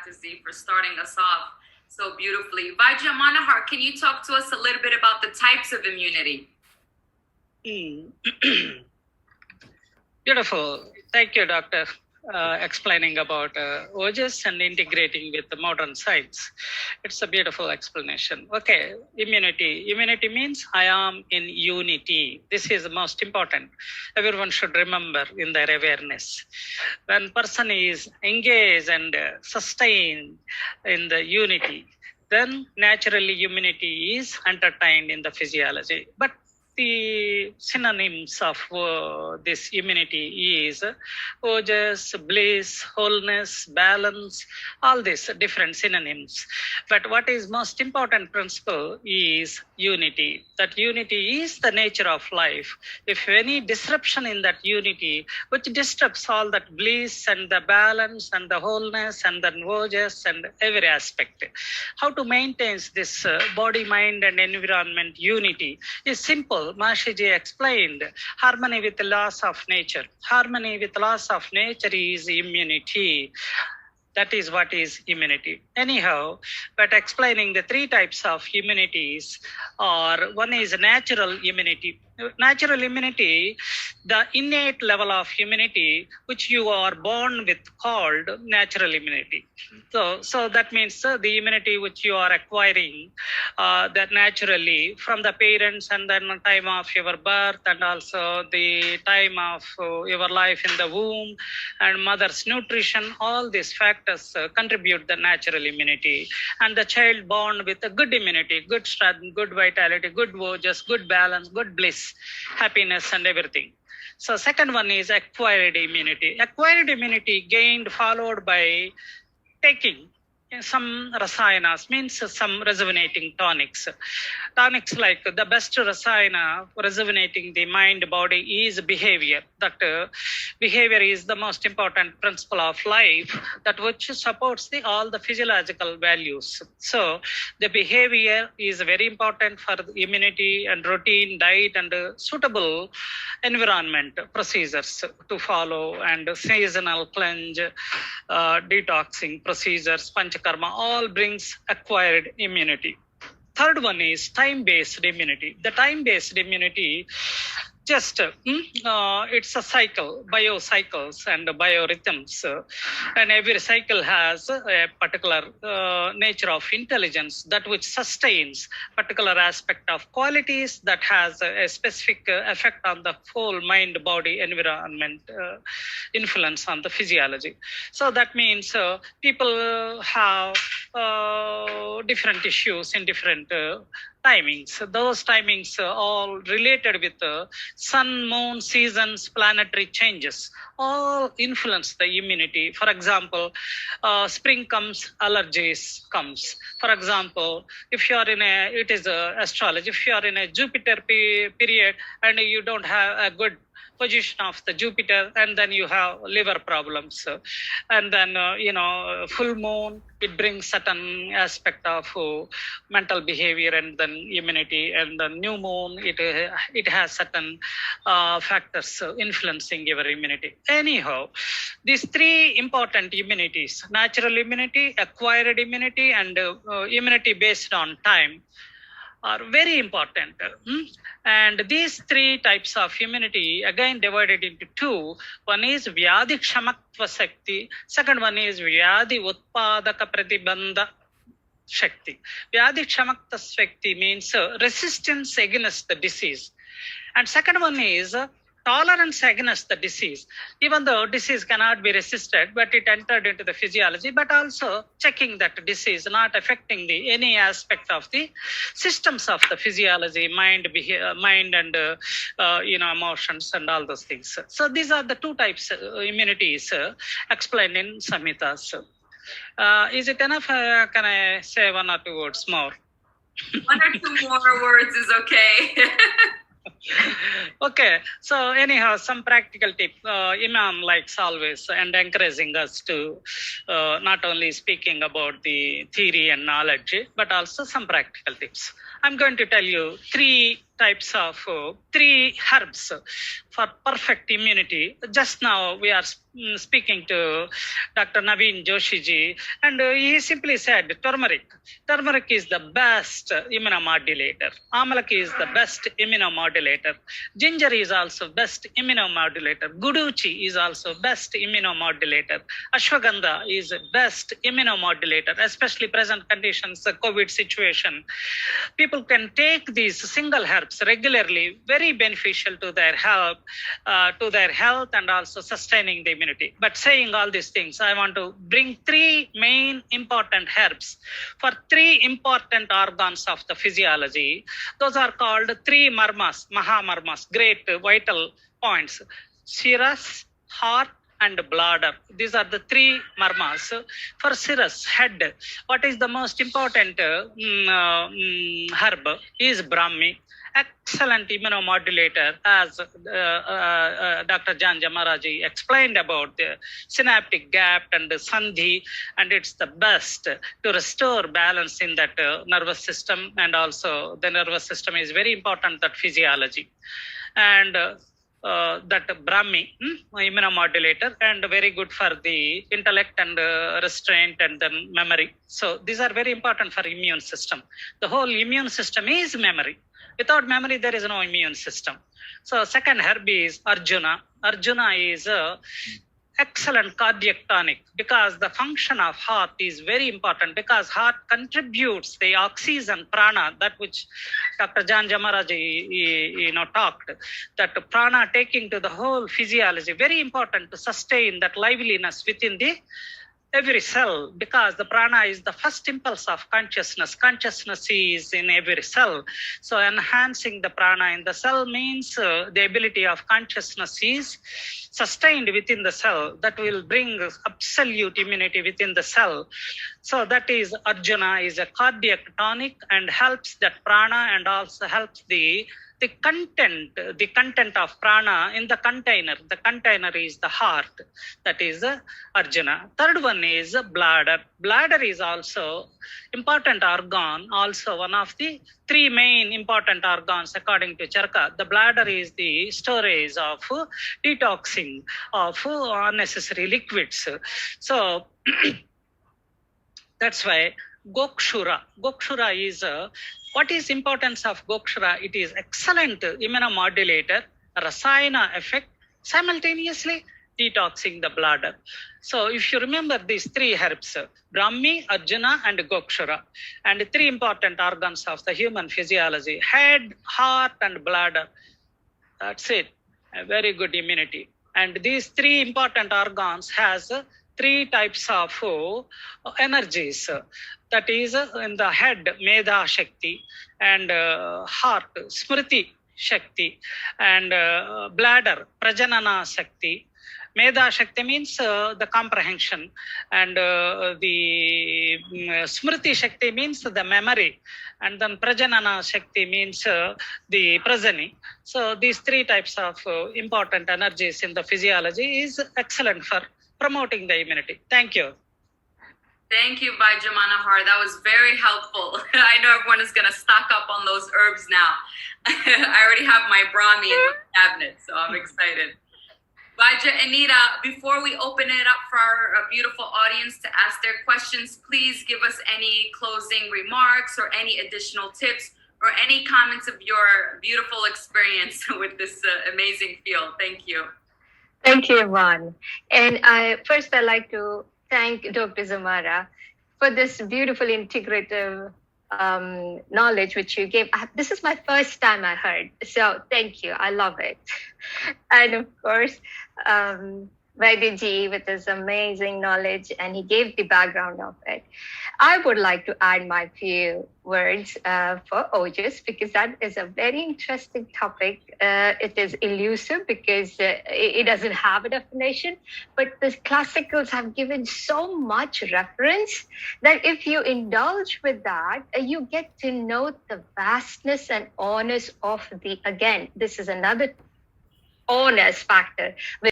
Dr. Z, for starting us off so beautifully. Vaidya Manohar, can you talk to us a little bit about the types of immunity? Beautiful. Thank you, Doctor, explaining about OJS and integrating with the modern science. It's a beautiful explanation. Okay, immunity. Immunity means I am in unity. This is the most important. Everyone should remember in their awareness. When person is engaged and sustained in the unity, then naturally immunity is entertained in the physiology. But the synonyms of this immunity is ojas, bliss, wholeness, balance, all these different synonyms. But what is most important principle is unity. That unity is the nature of life. If any disruption in that unity, which disturbs all that bliss and the balance and the wholeness and the ojas and every aspect, how to maintain this body, mind and environment unity is simple. Mahashiji explained harmony with the laws of nature. Harmony with laws of nature is immunity. That is what is immunity. Anyhow, but explaining the three types of immunities, or one is natural immunity. Natural immunity, the innate level of immunity which you are born with, called natural immunity. So that means the immunity which you are acquiring that naturally from the parents, and then the time of your birth, and also the time of your life in the womb and mother's nutrition. All these factors contribute the natural immunity, and the child born with a good immunity, good strength, good vitality, good ojas, good balance, good bliss, happiness and everything. So second one is acquired immunity. Acquired immunity gained followed by taking some rasayanas, means some rejuvenating tonics. Tonics like the best rasayana rejuvenating the mind body is behavior. That behavior is the most important principle of life, that which supports all the physiological values. So the behavior is very important for the immunity, and routine diet and suitable environment procedures to follow, and seasonal cleanse, detoxing procedures, panchakarma, all brings acquired immunity. Third one is time-based immunity. The time-based immunity, just it's a cycle, biocycles and biorhythms, and every cycle has a particular nature of intelligence, that which sustains particular aspect of qualities that has a specific effect on the whole mind, body, environment, influence on the physiology. So that means people have different issues in different timings. Those timings all related with sun, moon, seasons, planetary changes, all influence the immunity. For example, spring comes, allergies comes. For example, if you are in it is astrology, if you are in a Jupiter period and you don't have a good position of the Jupiter, and then you have liver problems, and then full moon, it brings certain aspect of mental behavior and then immunity, and the new moon, it has certain factors influencing your immunity. Anyhow, these three important immunities, natural immunity, acquired immunity, and immunity based on time, are very important. And these three types of immunity again divided into two. One is Vyadhi Kshamatva Shakti. Second one is Vyadhi Utpadaka Pratibandha Shakti. Vyadhi Kshamatva Shakti means resistance against the disease. And second one is tolerance against the disease. Even though disease cannot be resisted, but it entered into the physiology, but also checking that disease not affecting any aspect of the systems of the physiology, mind and emotions and all those things. So these are the two types immunities explained in Samhitas. Is it enough? Can I say one or two words more? One or two more words is okay. Okay, so anyhow, some practical tip. Imam likes always and encouraging us to not only speaking about the theory and knowledge, but also some practical tips. I'm going to tell you three types of three herbs for perfect immunity. Just now we are speaking to Dr. Naveen Joshi ji, and he simply said turmeric. Turmeric is the best immunomodulator. Amalaki is the best immunomodulator. Ginger is also best immunomodulator. Guduchi is also best immunomodulator. Ashwagandha is best immunomodulator, especially present conditions, the COVID situation. People can take these single herbs regularly, very beneficial to their health, and also sustaining the immunity. But saying all these things, I want to bring three main important herbs for three important organs of the physiology. Those are called three marmas, mahamarmas, great vital points: cirrus, heart, and bladder. These are the three marmas. For cirrus, head, what is the most important herb is Brahmi. Excellent immunomodulator, as Dr. Jan Jamaraji explained about the synaptic gap and the sandhi, and it's the best to restore balance in that nervous system, and also the nervous system is very important, that physiology. And that Brahmi immunomodulator, and very good for the intellect and restraint and then memory. So these are very important for immune system. The whole immune system is memory. Without memory, there is no immune system. So second herb is Arjuna. Arjuna is a excellent cardiac tonic, because the function of heart is very important, because heart contributes the oxygen, prana, that which Dr. Jan Jamaraji talked, that prana taking to the whole physiology, very important to sustain that liveliness within the every cell, because the prana is the first impulse of consciousness. Consciousness is in every cell. So enhancing the prana in the cell means the ability of consciousness is sustained within the cell. That will bring absolute immunity within the cell. So that is Arjuna is a cardiac tonic and helps that prana, and also helps the content of prana in the container. The container is the heart. That is Arjuna. Third one is bladder. Bladder is also important organ, also one of the three main important organs according to Charka. The bladder is the storage of detoxing of unnecessary liquids. So that's why Gokshura. Gokshura is what is importance of Gokshura? It is excellent immunomodulator, rasayana effect, simultaneously detoxing the bladder. So if you remember these three herbs, Brahmi, Arjuna, and Gokshura, and three important organs of the human physiology, head, heart, and bladder. That's it. A very good immunity. And these three important organs has three types of energies. That is in the head, Medha Shakti, and heart, Smriti Shakti, and bladder, Prajanana Shakti. Medha Shakti means the comprehension, and the Smriti Shakti means the memory, and then Prajanana Shakti means the progeny. So these three types of important energies in the physiology is excellent for promoting the immunity. Thank you. Thank you, Vaidya Manohar. That was very helpful. I know everyone is going to stock up on those herbs now. I already have my Brahmi in my cabinet, so I'm excited. Vaidya, Anita, before we open it up for our beautiful audience to ask their questions, please give us any closing remarks or any additional tips or any comments of your beautiful experience with this amazing field. Thank you. Thank you, Yvonne. And first, I'd like to thank Dr. Zamara for this beautiful integrative knowledge which you gave. This is my first time I heard, so thank you. I love it. And of course, Vaidyaji with his amazing knowledge, and he gave the background of it. I would like to add my few words for Ojas, because that is a very interesting topic. It is elusive because it doesn't have a definition, but the classicals have given so much reference that if you indulge with that, you get to know the vastness and honest of the, again, this is another honest factor.